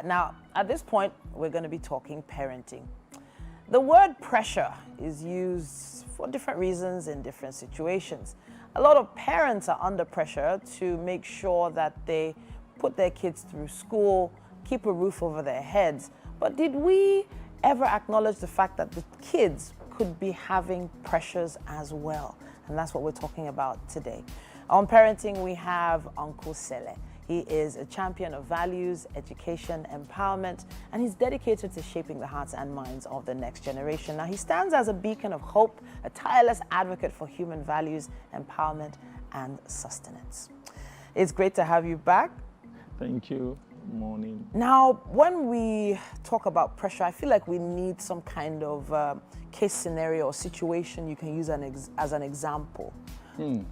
Now, at this point, we're going to be talking parenting. The word pressure is used for different reasons in different situations. A lot of parents are under pressure to make sure that they put their kids through school, keep a roof over their heads. But did we ever acknowledge the fact that the kids could be having pressures as well? And that's what we're talking about today. On parenting, we have Uncle Sele. He is a champion of values, education, empowerment, and he's dedicated to shaping the hearts and minds of the next generation. Now, he stands as a beacon of hope, a tireless advocate for human values, empowerment, and sustenance. It's great to have you back. Thank you. Morning. Now, when we talk about pressure, I feel like we need some kind of case scenario or situation you can use as an example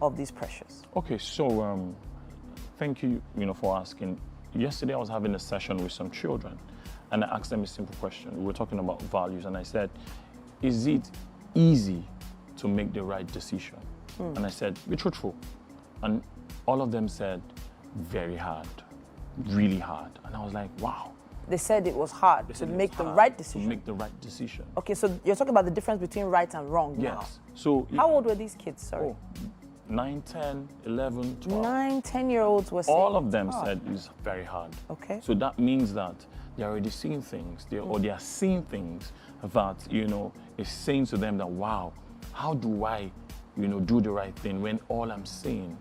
of these pressures. Okay, so thank you, for asking. Yesterday, I was having a session with some children, and I asked them a simple question. We were talking about values, and I said, "Is it easy to make the right decision?" And I said, "Be truthful," and all of them said, "Very hard, really hard." And I was like, "Wow." They said it was hard to make the right decision. To make the right decision. Okay, so you're talking about the difference between right and wrong now. Yes. So how old were these kids? Sorry. 9, 10, 11, 12. 9, 10-year-olds were saying all of them said it's very hard. Okay. So that means that they're already seeing things, or they are seeing things that, is saying to them that, wow, how do I, do the right thing when all I'm seeing,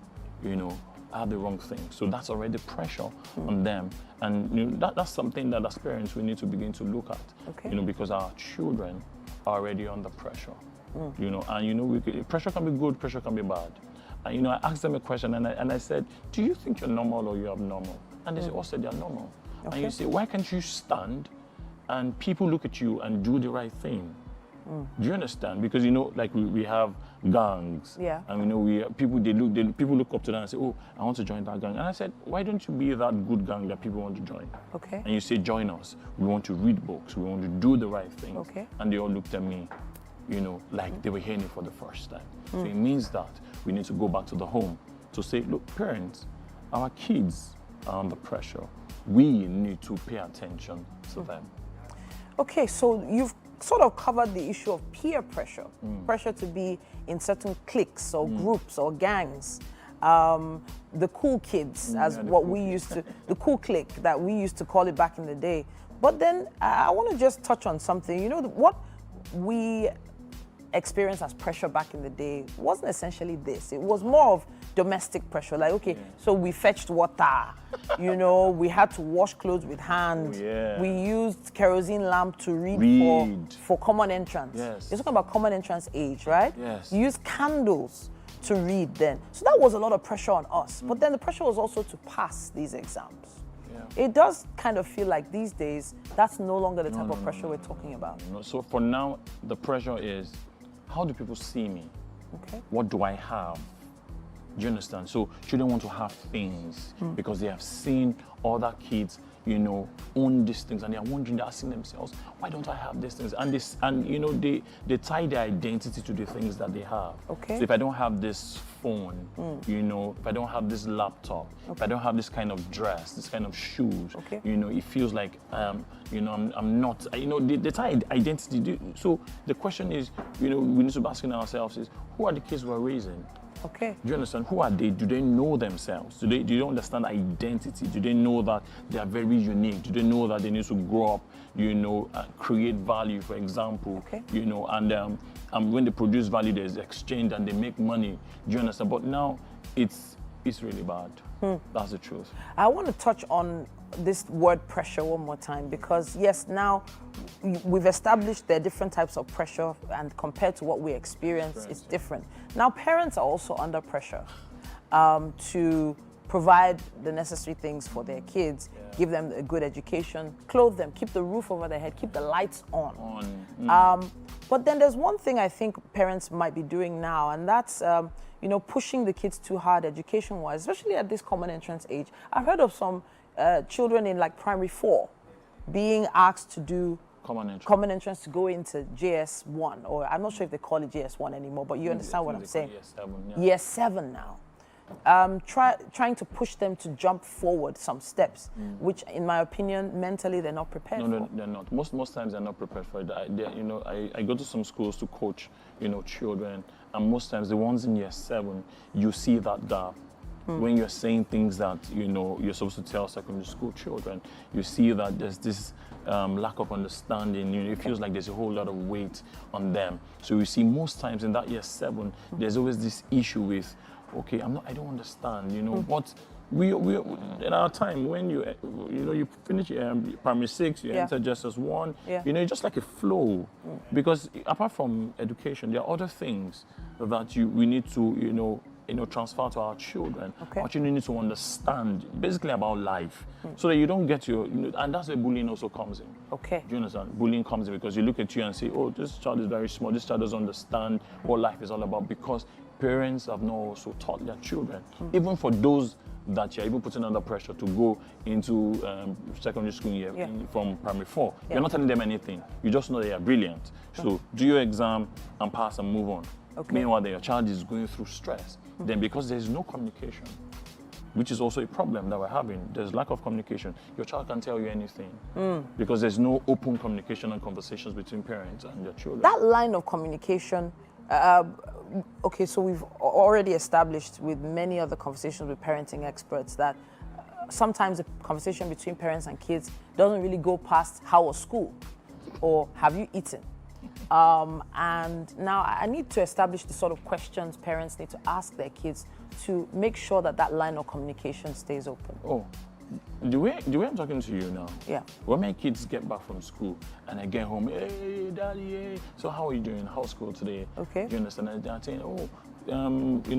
are the wrong thing? So that's already pressure on them. And that's something that as parents we need to begin to look at, okay. Because our children are already under pressure. And pressure can be good, pressure can be bad. And I asked them a question and I said, "Do you think you're normal or you're abnormal?" And they all said they're normal. Okay. And you say, "Why can't you stand and people look at you and do the right thing?" Do you understand? Because like we have gangs. Yeah. And people look up to them and say, "Oh, I want to join that gang." And I said, "Why don't you be that good gang that people want to join?" Okay. And you say, "Join us. We want to read books. We want to do the right thing." Okay. And they all looked at me, like they were hearing it for the first time. So it means that we need to go back to the home to say, "Look, parents, our kids are under pressure. We need to pay attention to them." Okay, so you've sort of covered the issue of peer pressure, pressure to be in certain cliques or groups or gangs. The cool kids, as what we used to, the cool clique that we used to call it back in the day. But then I want to just touch on something. What we experienced as pressure back in the day wasn't essentially this. It was more of domestic pressure. Like, okay, so we fetched water, we had to wash clothes with hand. Yeah. We used kerosene lamp to read. For common entrance. Yes. You're talking about common entrance age, right? Yes. You used candles to read then. So that was a lot of pressure on us. But then the pressure was also to pass these exams. Yeah. It does kind of feel like these days, that's no longer the type of pressure we're talking about. So for now, the pressure is, how do people see me? Okay. What do I have? Do you understand? So children want to have things because they have seen other kids, own these things, and they are wondering, they're asking themselves, why don't I have these things? And they tie their identity to the things that they have. Okay. So if I don't have this phone, if I don't have this laptop, if I don't have this kind of dress, this kind of shoes, it feels like I'm not. They tie identity. So the question is, we need to be asking ourselves is, who are the kids we're raising? Okay. Do you understand? Who are they? Do they know themselves? Do they understand identity? Do they know that they are very unique? Do they know that they need to grow up, create value, for example? Okay. And when they produce value, there's exchange and they make money. Do you understand? But now it's really bad. That's the truth. I want to touch on this word pressure one more time because yes, now we've established there are different types of pressure and compared to what we experience, it's different. Now parents are also under pressure to provide the necessary things for their kids, give them a good education, clothe them, keep the roof over their head, keep the lights on. But then there's one thing I think parents might be doing now, and that's pushing the kids too hard education-wise, especially at this common entrance age. I've heard of some children in like primary 4 being asked to do common entrance to go into JS1, or I'm not sure if they call it JS1 anymore, but you understand what I'm saying. Year 7, Year 7 now. trying to push them to jump forward some steps, which, in my opinion, mentally they're not prepared for. No, they're not. Most times they're not prepared for it. I go to some schools to coach, children, and most times the ones in year 7, you see that gap. When you're saying things that you're supposed to tell secondary school children, you see that there's this lack of understanding. It feels like there's a whole lot of weight on them. So you see most times in that year 7, there's always this issue with, okay, I don't understand. What we in our time when you finish primary 6, you enter JSS 1. It's just like a flow, because apart from education, there are other things that we need to transfer to our children. Our children need to understand basically about life, so that you don't get and that's where bullying also comes in. Okay. Do you understand? Bullying comes in because you look at you and say, oh, this child is very small, this child doesn't understand what life is all about, because parents have not also taught their children. Even for those that you're even putting under pressure to go into secondary school year from primary 4. You're not telling them anything. You just know they are brilliant. So do your exam and pass and move on. Meanwhile, your child is going through stress. Then because there's no communication, which is also a problem that we're having, there's lack of communication. Your child can't tell you anything because there's no open communication and conversations between parents and their children. That line of communication, so we've already established with many other conversations with parenting experts that sometimes the conversation between parents and kids doesn't really go past how was school or have you eaten. And now I need to establish the sort of questions parents need to ask their kids to make sure that that line of communication stays open. Oh, the way I'm talking to you now, when my kids get back from school and I get home, hey, daddy, hey, so how are you doing? How's school today? Okay. Do you understand? And they're saying,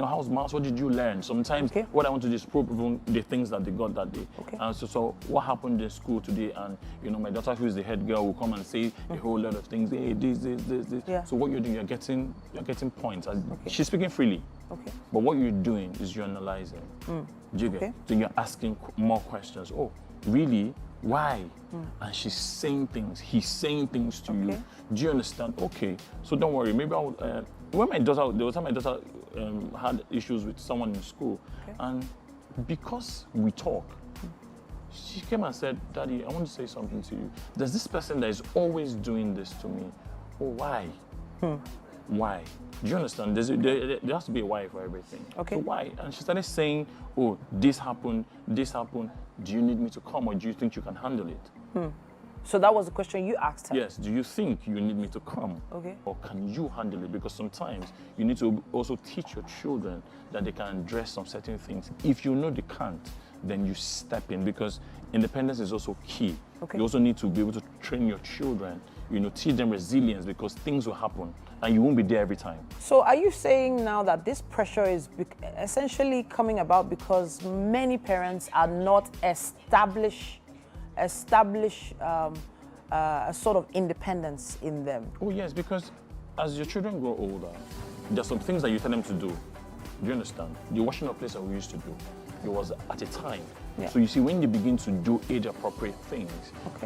how's maths? What did you learn? Sometimes what I want to do is probe even the things that they got that day. And so what happened in school today? And my daughter, who is the head girl, will come and say a whole lot of things. Hey, this. So what you're doing, you're getting points. She's speaking freely. But what you're doing is you're analyzing. Do you get? So you're asking more questions. Oh, really? Why? And she's saying things. He's saying things to you. Do you understand? Okay. So don't worry. Maybe I'll. When there was time my daughter had issues with someone in school, and because we talk, she came and said, Daddy, I want to say something to you. There's this person that is always doing this to me. Oh, why? Why? Do you understand? There has to be a why for everything. So why? And she started saying, oh, this happened. Do you need me to come, or do you think you can handle it? So that was the question you asked her? Yes. Do you think you need me to come? Or can you handle it? Because sometimes you need to also teach your children that they can address some certain things. If you know they can't, then you step in, because independence is also key. You also need to be able to train your children, teach them resilience, because things will happen and you won't be there every time. So are you saying now that this pressure is essentially coming about because many parents are not establish a sort of independence in them? Oh yes, because as your children grow older, there's some things that you tell them to do. Do you understand? The washing up place that we used to do, it was at a time. So you see, when they begin to do age-appropriate things,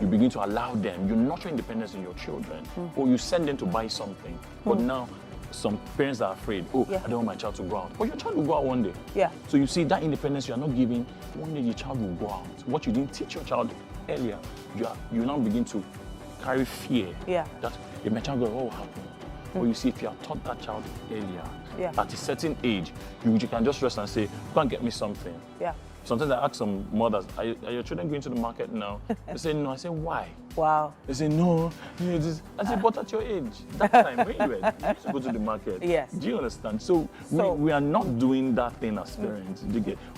you begin to allow them, you nurture independence in your children, or you send them to buy something. But now, some parents are afraid, I don't want my child to go out. But your child will go out one day. So you see, that independence you are not giving, one day your child will go out. What you didn't teach your child earlier, you now begin to carry fear that if my child goes, what will happen? Or you see, if you have taught that child earlier, at a certain age, you can just rest and say, go and get me something. Sometimes I ask some mothers, are your children going to the market now? They say, no. I say, why? Wow. They say, no. I say, but at your age, that time, when you used to go to the market. Do you understand? So we are not doing that thing as parents.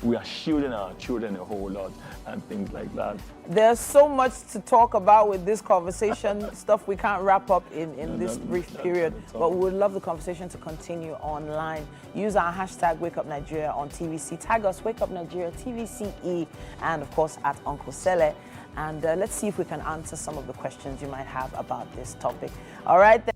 We are shielding our children a whole lot and things like that. There's so much to talk about with this conversation, stuff we can't wrap up in this brief period, but we would love the conversation to continue online. Use our hashtag WakeUpNigeria on TVC. Tag us, Wake Up Nigeria, TVCE, and of course at Uncle Sele. And let's see if we can answer some of the questions you might have about this topic. All right, then.